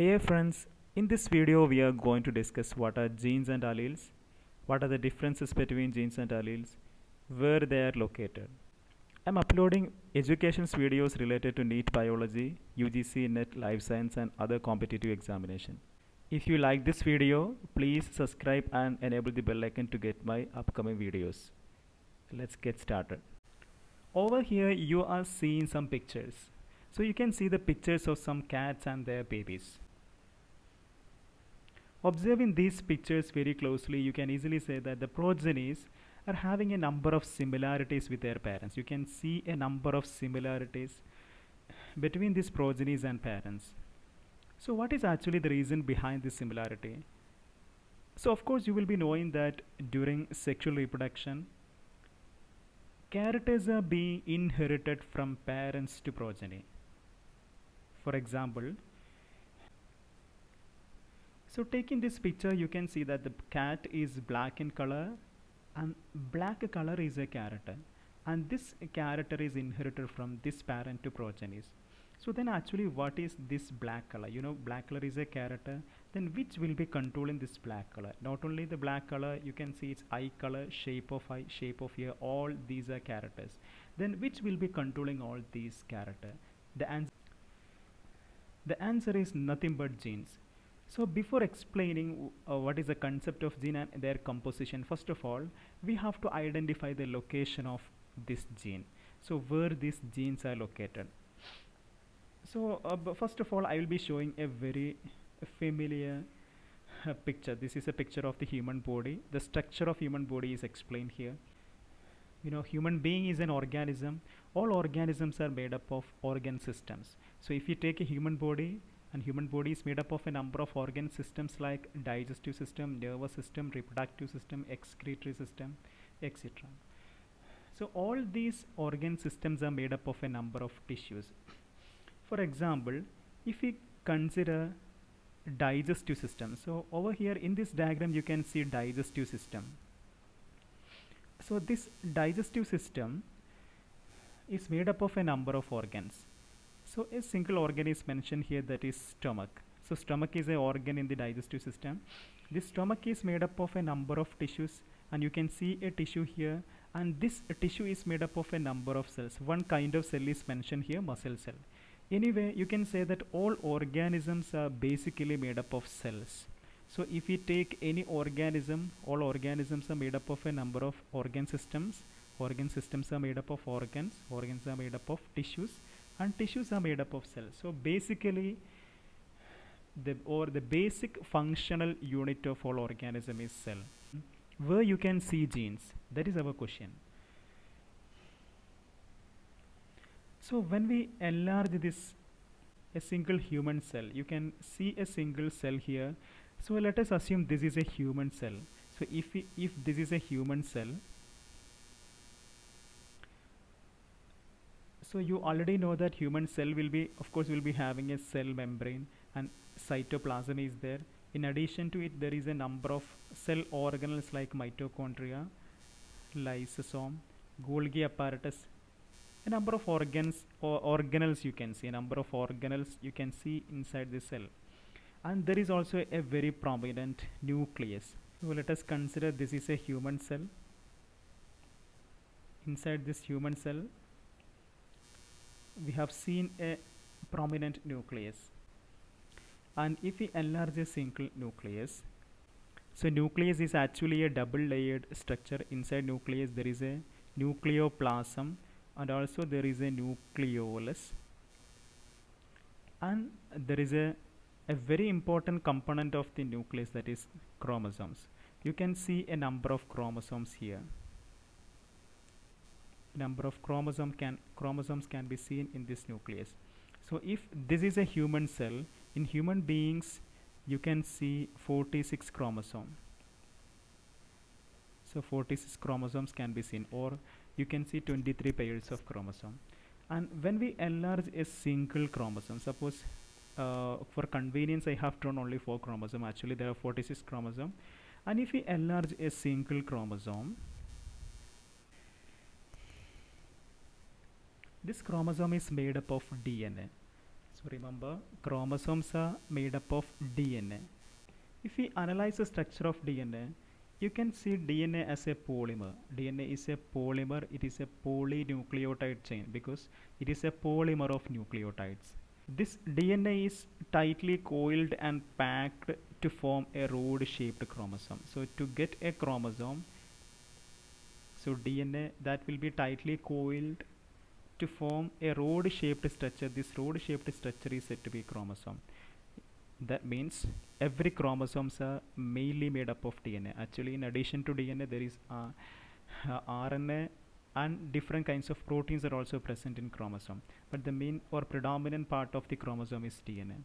Dear friends, in this video we are going to discuss what are genes and alleles, what are the differences between genes and alleles, where they are located. I'm uploading education videos related to NEET Biology, UGC, NET, Life Science and other competitive examination. If you like this video, please subscribe and enable the bell icon to get my upcoming videos. Let's get started. Over here you are seeing some pictures. So you can see the pictures of some cats and their babies. Observing these pictures very closely, you can easily say that the progenies are having a number of similarities with their parents. You can see a number of similarities between these progenies and parents. So what is actually the reason behind this similarity? So of course you will be knowing that during sexual reproduction, characters are being inherited from parents to progeny. For example, so taking this picture, you can see that the cat is black in color and black color is a character, and this character is inherited from this parent to progenies. So then actually what is this black color? You know, black color is a character, then which will be controlling this black color? Not only the black color, you can see its eye color, shape of eye, shape of ear, all these are characters. Then which will be controlling all these characters? The answer is nothing but genes. So before explaining what is the concept of gene and their composition, first of all, we have to identify the location of this gene. So where these genes are located. So first of all, I will be showing a very familiar picture. This is a picture of the human body. The structure of human body is explained here. You know, human being is an organism. All organisms are made up of organ systems. So if you take a human body, and human body is made up of a number of organ systems like digestive system, nervous system, reproductive system, excretory system, etc. So all these organ systems are made up of a number of tissues. For example, if we consider digestive system, so over here in this diagram you can see digestive system. So this digestive system is made up of a number of organs. So a single organ is mentioned here, that is stomach. So stomach is an organ in the digestive system. This stomach is made up of a number of tissues, and you can see a tissue here, and this tissue is made up of a number of cells. One kind of cell is mentioned here, muscle cell. Anyway, you can say that all organisms are basically made up of cells. So if we take any organism, all organisms are made up of a number of organ systems. Organ systems are made up of organs. Organs are made up of tissues, and tissues are made up of cells. So basically the basic functional unit of all organism is cell. Where you can see genes, that is our question. So when we enlarge this a single human cell, you can see a single cell here. So let us assume this is a human cell. So if this is a human cell, so you already know that human cell will be, of course, will be having a cell membrane, and cytoplasm is there. In addition to it, there is a number of cell organelles like mitochondria, lysosome, Golgi apparatus, a number of organs or organelles you can see, inside the cell. And there is also a very prominent nucleus. So let us consider this is a human cell. Inside this human cell, we have seen a prominent nucleus, and if we enlarge a single nucleus, so nucleus is actually a double layered structure. Inside nucleus there is a nucleoplasm, and also there is a nucleolus, and there is a very important component of the nucleus, that is chromosomes. You can see a number of chromosomes here. Number of chromosomes can be seen in this nucleus. So if this is a human cell, in human beings you can see 46 chromosomes. So 46 chromosomes can be seen, or you can see 23 pairs of chromosome. And when we enlarge a single chromosome, suppose for convenience I have drawn only 4 chromosomes, actually there are 46 chromosomes, and if we enlarge a single chromosome, this chromosome is made up of DNA. So remember, chromosomes are made up of DNA. If we analyze the structure of DNA, you can see DNA as a polymer. DNA is a polymer, it is a polynucleotide chain because it is a polymer of nucleotides. This DNA is tightly coiled and packed to form a rod-shaped chromosome. So to get a chromosome, so DNA that will be tightly coiled to form a rod-shaped structure. This rod-shaped structure is said to be chromosome. That means every chromosomes are mainly made up of DNA. Actually, in addition to DNA, there is RNA and different kinds of proteins are also present in chromosome. But the main or predominant part of the chromosome is DNA.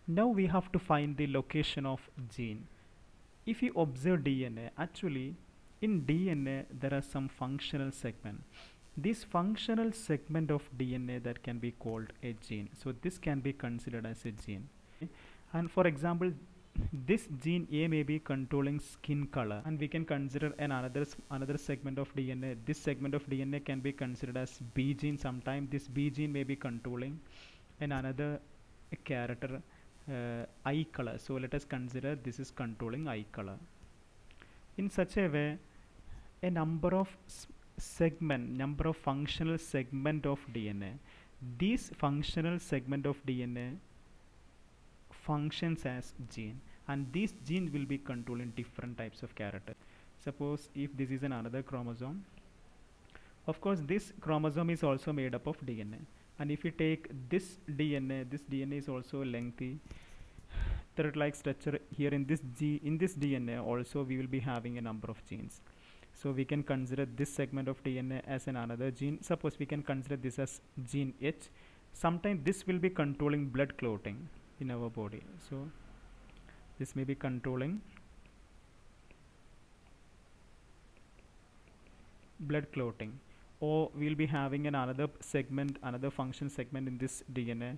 Now we have to find the location of gene. If you observe DNA, actually in DNA there are some functional segment. This functional segment of DNA that can be called a gene. So this can be considered as a gene. And for example, this gene A may be controlling skin color, and we can consider another segment of DNA. This segment of DNA can be considered as B gene. Sometimes this B gene may be controlling another character, eye color. So let us consider this is controlling eye color. In such a way, a number of functional segment of DNA. These functional segment of DNA functions as gene, and these genes will be controlling different types of character. Suppose if this is another chromosome, of course this chromosome is also made up of DNA, and if we take this DNA is also lengthy thread-like structure. Here in this DNA also we will be having a number of genes. So we can consider this segment of DNA as another gene. Suppose we can consider this as gene H. Sometimes this will be controlling blood clotting in our body. So this may be controlling blood clotting, or we'll be having another function segment in this DNA.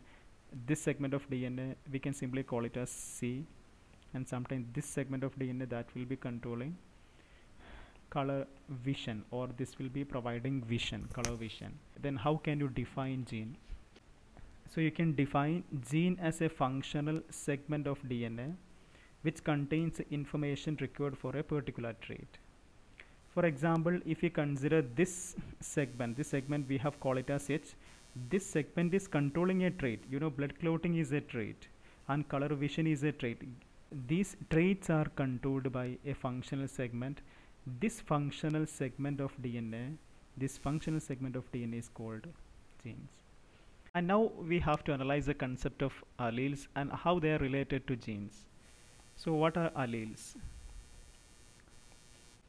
This segment of DNA we can simply call it as C, and sometimes this segment of DNA that will be controlling color vision, or this will be providing color vision. Then how can you define gene? So you can define gene as a functional segment of DNA which contains information required for a particular trait. For example, if you consider this segment we have called it as H. This segment is controlling a trait. You know, blood clotting is a trait and color vision is a trait. These traits are controlled by a functional segment. This functional segment of DNA is called genes. And now we have to analyze the concept of alleles and how they are related to genes. So what are alleles?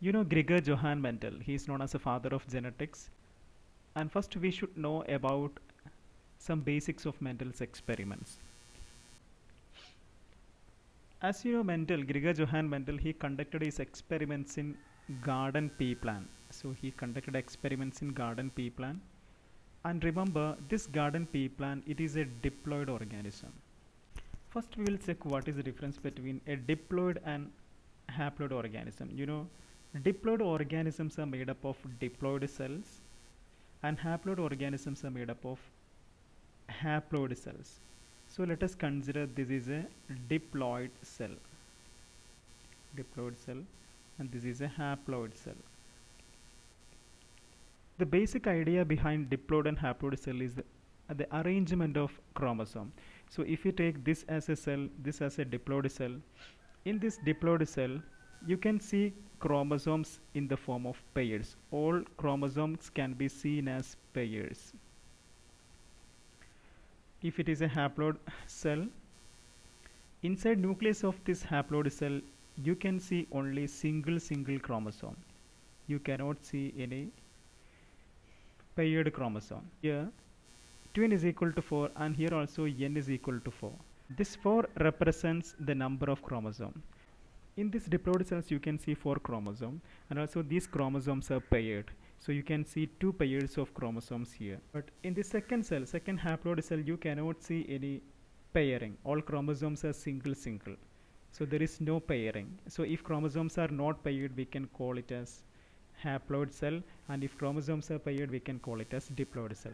You know Gregor Johann Mendel, he is known as a father of genetics. And first we should know about some basics of Mendel's experiments. As you know, Gregor Johann Mendel, he conducted his experiments in garden pea plant. So he conducted experiments in garden pea plant. And remember, this garden pea plant, it is a diploid organism. First we will check what is the difference between a diploid and haploid organism. You know, diploid organisms are made up of diploid cells, and haploid organisms are made up of haploid cells. So let us consider this is a diploid cell, and this is a haploid cell. The basic idea behind diploid and haploid cell is the arrangement of chromosome. So if you take this as a cell, this as a diploid cell, in this diploid cell you can see chromosomes in the form of pairs. All chromosomes can be seen as pairs. If it is a haploid cell, inside nucleus of this haploid cell you can see only single chromosome. You cannot see any paired chromosome. Here twin is equal to 4, and here also n is equal to 4. This 4 represents the number of chromosomes. In this diploid cells you can see 4 chromosomes, and also these chromosomes are paired. So you can see 2 pairs of chromosomes here. But in the second haploid cell, you cannot see any pairing. All chromosomes are single. So there is no pairing. So if chromosomes are not paired, we can call it as haploid cell, and if chromosomes are paired, we can call it as diploid cell.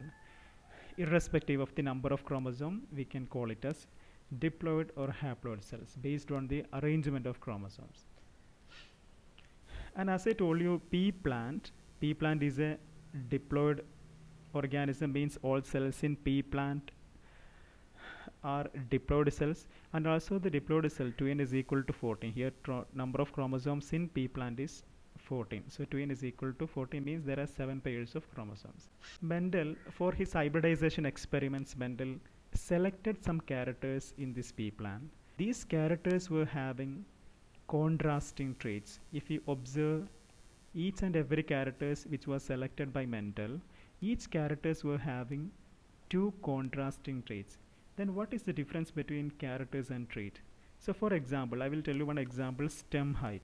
irrespective of the number of chromosome, we can call it as diploid or haploid cells based on the arrangement of chromosomes. And as I told you, pea plant is a diploid organism, means all cells in pea plant are diploid cells, and also the diploid cell 2n is equal to 14. Here number of chromosomes in pea plant is 14, so 2n is equal to 14 means there are 7 pairs of chromosomes. Mendel, for his hybridization experiments, Mendel selected some characters in this pea plant. These characters were having contrasting traits. If you observe each and every characters which was selected by Mendel, each characters were having two contrasting traits. Then what is the difference between characters and trait? So for example, I will tell you one example, stem height.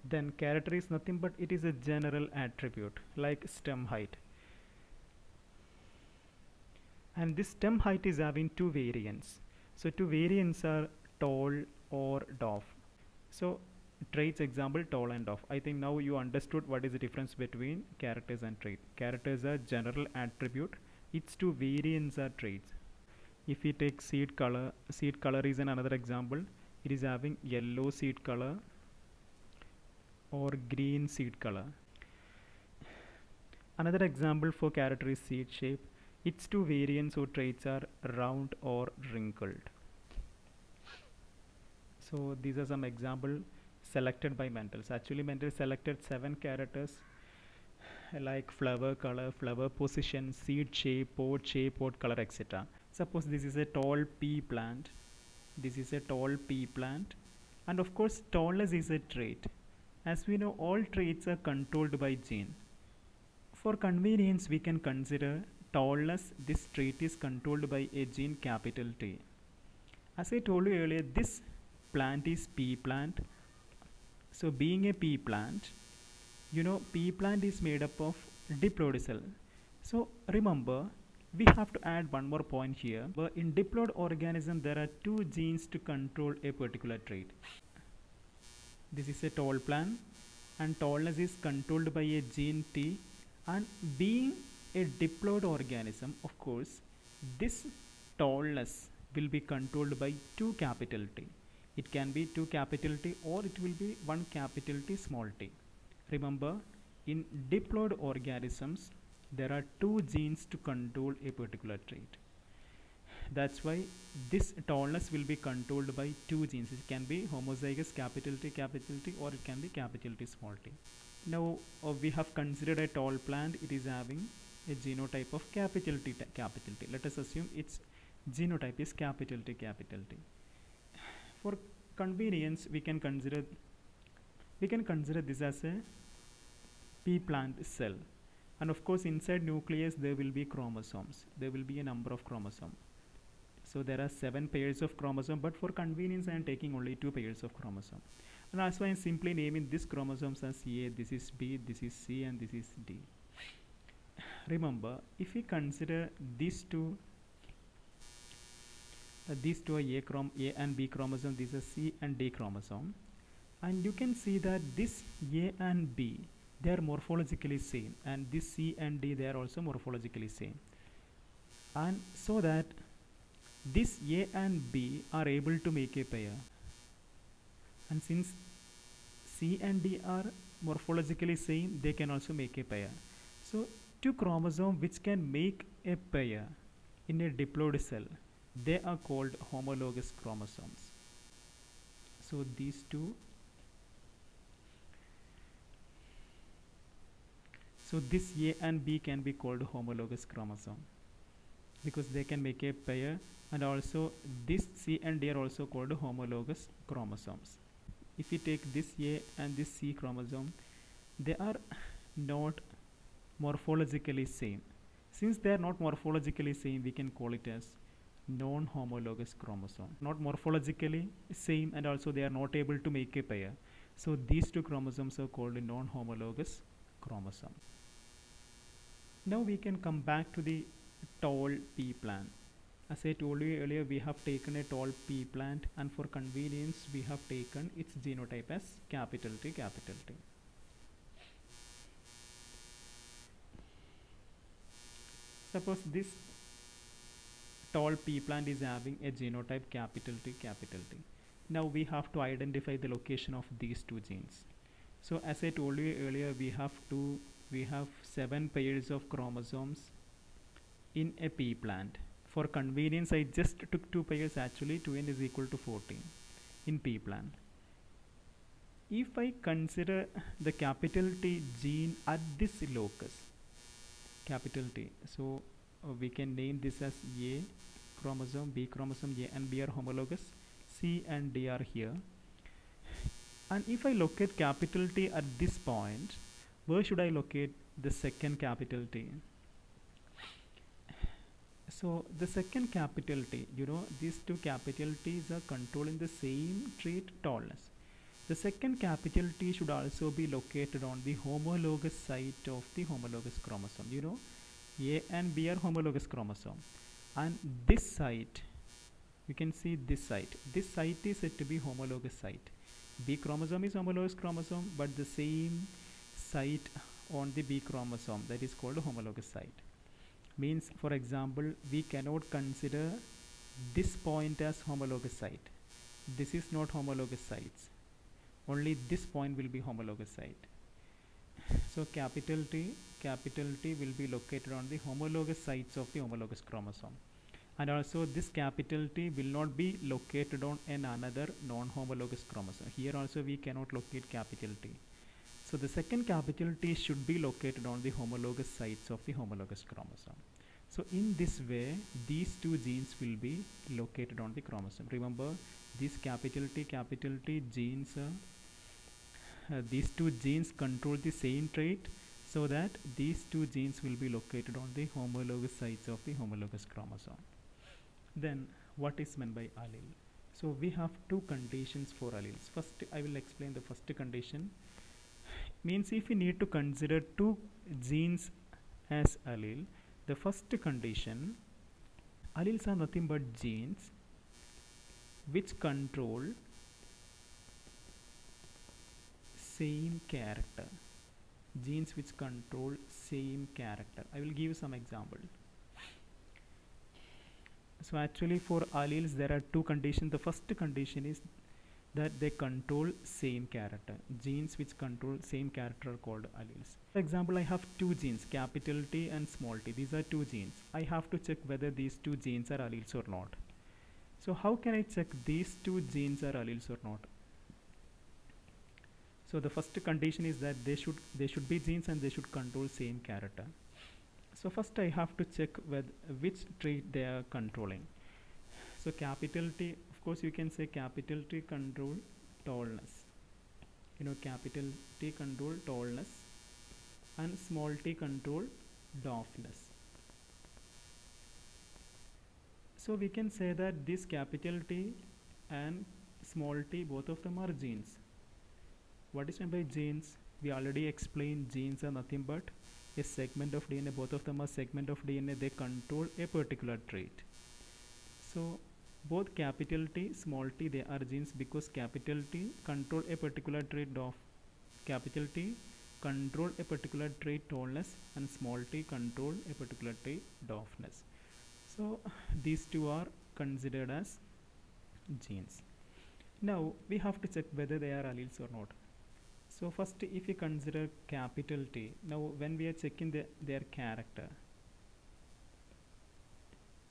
Then character is nothing but it is a general attribute like stem height. And this stem height is having two variants. So two variants are tall or dwarf. So traits example tall and dwarf. I think now you understood what is the difference between characters and trait. Characters are general attribute. Its two variants are traits. If we take seed color is another example. It is having yellow seed color or green seed color. Another example for character is seed shape. Its two variants or traits are round or wrinkled. So these are some examples selected by Mendel. So actually Mendel selected 7 characters like flower color, flower position, seed shape, pod color, etc. Suppose this is a tall pea plant. This is a tall pea plant, and of course tallness is a trait. As we know, all traits are controlled by gene. For convenience, we can consider tallness, this trait is controlled by a gene capital T. As I told you earlier, this plant is pea plant. So being a pea plant, you know, pea plant is made up of diploid cell. So remember, we have to add one more point here. But in diploid organism, there are 2 genes to control a particular trait. This is a tall plant, and tallness is controlled by a gene T. And being a diploid organism, of course, this tallness will be controlled by 2 capital T. It can be 2 capital T or it will be 1 capital T small t. Remember, in diploid organisms, there are 2 genes to control a particular trait. That's why this tallness will be controlled by 2 genes. It can be homozygous capital T or it can be capital T small t. Now we have considered a tall plant. It is having a genotype of capital T. Let us assume its genotype is capital T. For convenience, we can consider this as a pea plant cell, and of course inside nucleus there will be chromosomes. There will be a number of chromosomes. So there are 7 pairs of chromosomes, but for convenience I am taking only 2 pairs of chromosomes. And that's why I am simply naming these chromosomes as A, this is B, this is C, and this is D. Remember, if we consider these two are A and B chromosome, these are C and D chromosome, and you can see that this A and B, they are morphologically same, and this C and D, they are also morphologically same. And so that this A and B are able to make a pair, and since C and D are morphologically same, they can also make a pair. So 2 chromosomes which can make a pair in a diploid cell, they are called homologous chromosomes. So these 2, so this A and B can be called homologous chromosome because they can make a pair, and also this C and D are also called homologous chromosomes. If we take this A and this C chromosome, they are not morphologically same. Since they are not morphologically same, we can call it as non-homologous chromosome. Not morphologically same, and also they are not able to make a pair. So these 2 chromosomes are called non-homologous chromosome. Now we can come back to the tall pea plant. As I told you earlier, we have taken a tall pea plant, and for convenience we have taken its genotype as capital T. Suppose this tall pea plant is having a genotype capital T, capital T. Now we have to identify the location of these two genes. So as I told you earlier, we have 7 pairs of chromosomes in a pea plant. For convenience, I just took 2 pairs. Actually 2n is equal to 14 in pea plant. If I consider the capital T gene at this locus, capital T, so we can name this as A chromosome, B chromosome. A and B are homologous, C and D are here. And if I locate capital T at this point, where should I locate the second capital T? So the second capital T, these two capital T's are controlling the same trait, tallness. The second capital T should also be located on the homologous site of the homologous chromosome. A and B are homologous chromosome, and this site, you can see this site is said to be homologous site. B chromosome is homologous chromosome, but the same site on the B chromosome, that is called homologous site. Means, for example, we cannot consider this point as homologous site. This is not homologous sites. Only this point will be homologous site. So capital T will be located on the homologous sites of the homologous chromosome. And also this capital T will not be located on another non-homologous chromosome. Here also we cannot locate capital T. So the second capital T should be located on the homologous sites of the homologous chromosome. So in this way, these two genes will be located on the chromosome. Remember, these capital T genes, these two genes control the same trait, so that these two genes will be located on the homologous sites of the homologous chromosome. Then what is meant by allele? So we have two conditions for alleles. First, I will explain the first condition. Means if we need to consider two genes as allele, the first condition, alleles are nothing but genes which control same character. Genes which control same character. I will give you some example. So actually for alleles there are two conditions. The first condition is that they control same character. Genes which control same character are called alleles. For example, I have two genes, capital T and small t. These are two genes. I have to check whether these two genes are alleles or not. So how can I check these two genes are alleles or not? So the first condition is that they should be genes and they should control same character. So first I have to check which trait they are controlling. So capital T, of course you can say capital T control tallness. Capital T control tallness and small t control dwarfness. So we can say that this capital T and small t, both of them are genes. What is meant by genes? We already explained genes are nothing but a segment of DNA. Both of them are segment of DNA. They control a particular trait. So both capital T, small t, they are genes because capital T control a particular trait of capital T control a particular trait tallness and small t control a particular trait dwarfness. So these two are considered as genes. Now we have to check whether they are alleles or not. So first, if you consider capital T, now when we are checking their character,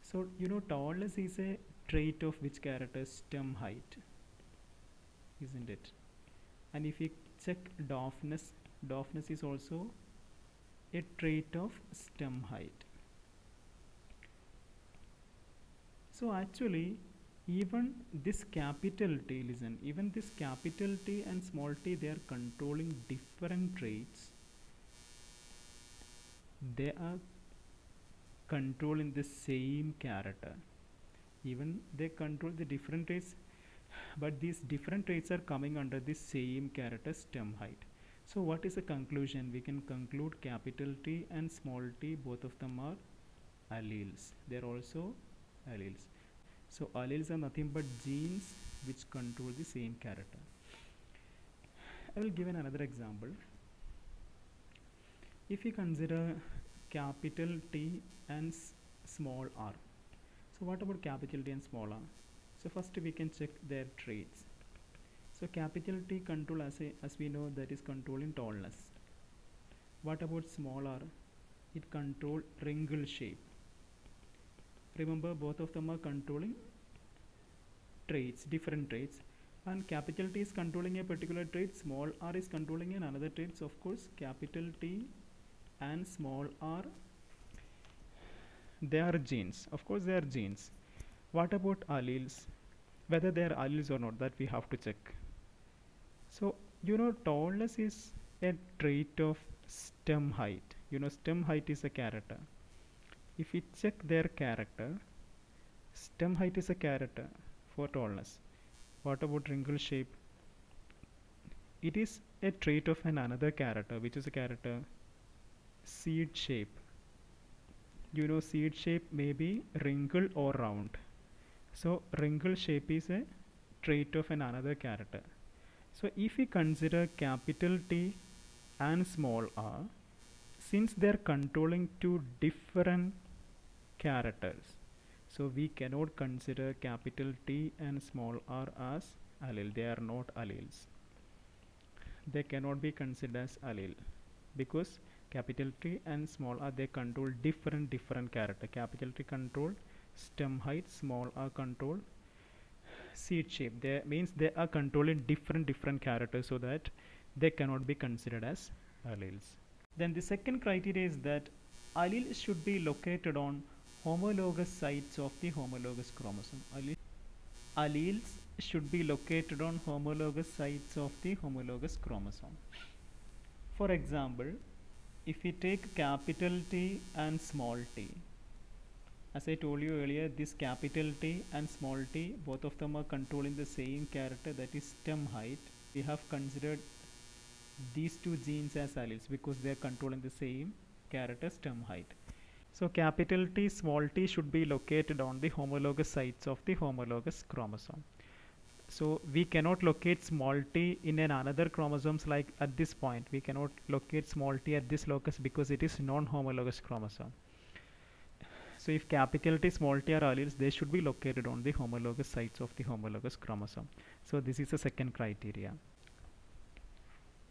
so tallness is a trait of which character? Stem height, isn't it? And if you check dwarfness is also a trait of stem height. So actually even this capital T, listen, even this capital T and small t, they are controlling different traits. They are controlling the same character. Even they control the different traits, but these different traits are coming under the same character, stem height. So what is the conclusion? We can conclude capital T and small t, both of them are alleles. They are also alleles. So alleles are nothing but genes which control the same character. I will give another example. If you consider capital T and small r. So what about capital T and small r? So first we can check their traits. So capital T control, as we know, that is controlling tallness. What about small r? It control wrinkle shape. Remember, both of them are controlling traits, different traits, and capital T is controlling a particular trait, small r is controlling another trait. So of course capital T and small r, they are genes. Of course they are genes. What about alleles? Whether they are alleles or not, that we have to check. So tallness is a trait of stem height. Stem height is a character. If we check their character, stem height is a character for tallness. What about wrinkle shape? It is a trait of another character. Which is a character? Seed shape. Seed shape may be wrinkle or round. So wrinkle shape is a trait of another character. So if we consider capital T and small r, since they are controlling two different characters, so we cannot consider capital T and small r as allele. They are not alleles. They cannot be considered as allele because capital T and small r, they control different character. Capital T control stem height, small r control seed shape. They means they are controlling different characters, so that they cannot be considered as alleles. Then the second criteria is that alleles should be located on homologous sites of the homologous chromosome. Alleles should be located on homologous sites of the homologous chromosome. For example, if we take capital T and small t, as I told you earlier, this capital T and small t, both of them are controlling the same character, that is stem height. We have considered these two genes as alleles because they are controlling the same character, stem height. So capital T, small t should be located on the homologous sites of the homologous chromosome. So we cannot locate small t in another chromosomes, like at this point. We cannot locate small t at this locus because it is non-homologous chromosome. So if capital T, small t are alleles, they should be located on the homologous sites of the homologous chromosome. So this is the second criteria.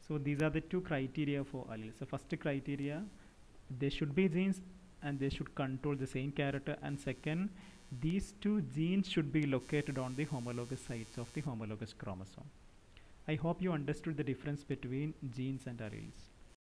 So these are the two criteria for alleles. The first criteria, they should be genes and they should control the same character, and second, these two genes should be located on the homologous sites of the homologous chromosome. I hope you understood the difference between genes and alleles.